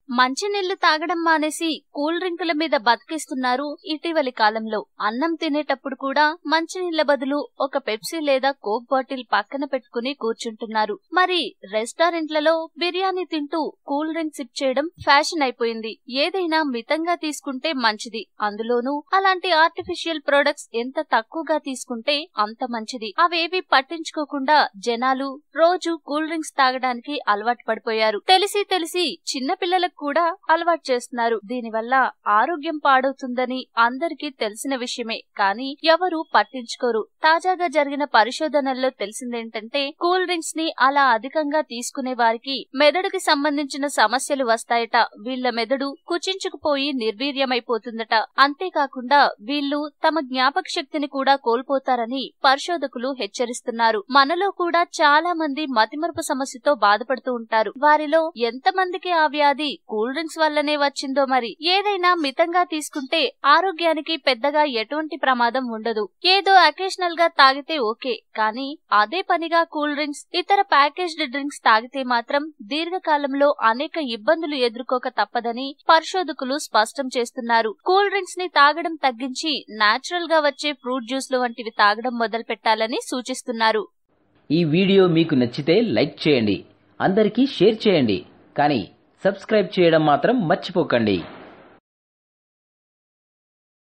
మంచినీళ్లు తాగడం మానేసి కూల్ డ్రింకుల మీద బతికిస్తున్నారు ఇటీవలి కాలంలో. అన్నం తినేటప్పుడు కూడా మంచినీళ్ల బదులు ఒక పెప్సీ లేదా కోక్ బాటిల్ పక్కన పెట్టుకుని కూర్చుంటున్నారు. మరి రెస్టారెంట్లలో బిర్యానీ తింటూ కూల్ డ్రింక్ సిప్ చేయడం ఫ్యాషన్ అయిపోయింది. ఏదైనా మితంగా తీసుకుంటే మంచిది. అందులోనూ అలాంటి ఆర్టిఫిషియల్ ప్రొడక్ట్స్ ఎంత తక్కువగా తీసుకుంటే అంత మంచిది. అవేవి పట్టించుకోకుండా జనాలు రోజు కూల్ డ్రింక్స్ తాగడానికి అలవాటు పడిపోయారు. తెలిసి చిన్న పిల్లలకు కూడా అలవాటు చేస్తున్నారు. దీనివల్ల ఆరోగ్యం పాడవుతుందని అందరికీ తెలిసిన విషయమే, కానీ ఎవరు పట్టించుకోరు. తాజాగా జరిగిన పరిశోధనల్లో తెలిసిందేంటంటే కూల్ డ్రింక్స్ ని అలా అధికంగా తీసుకునే వారికి మెదడుకి సంబంధించిన సమస్యలు వస్తాయట. వీళ్ల మెదడు కుచించుకుపోయి నిర్వీర్యమైపోతుందట. అంతేకాకుండా వీళ్లు తమ జ్ఞాపక శక్తిని కూడా కోల్పోతారని పరిశోధకులు హెచ్చరిస్తున్నారు. మనలో కూడా చాలా మంది మతిమరుపు సమస్యతో బాధపడుతూ ఉంటారు. వారిలో ఎంతమందికి ఆ వ్యాధి కూల్ డ్రింక్స్ వల్లనే వచ్చిందో మరి. ఏదైనా మితంగా తీసుకుంటే ఆరోగ్యానికి పెద్దగా ఎటువంటి ప్రమాదం ఉండదు. ఏదో అకేషనల్ గా తాగితే ఓకే, కానీ అదే పనిగా కూల్ డ్రింక్స్, ఇతర ప్యాకేజ్డ్ డ్రింక్స్ తాగితే మాత్రం దీర్ఘకాలంలో అనేక ఇబ్బందులు ఎదుర్కోక తప్పదని పరిశోధకులు స్పష్టం చేస్తున్నారు. కూల్ డ్రింక్స్ ని తాగడం తగ్గించి నేచురల్ గా వచ్చే ఫ్రూట్ జ్యూస్లు వంటివి తాగడం మొదలు పెట్టాలని సూచిస్తున్నారు. ఈ వీడియో మీకు నచ్చితే లైక్ చేయండి, అందరికీ షేర్ చేయండి, కానీ సబ్స్క్రైబ్ చేయడం మాత్రం మర్చిపోకండి.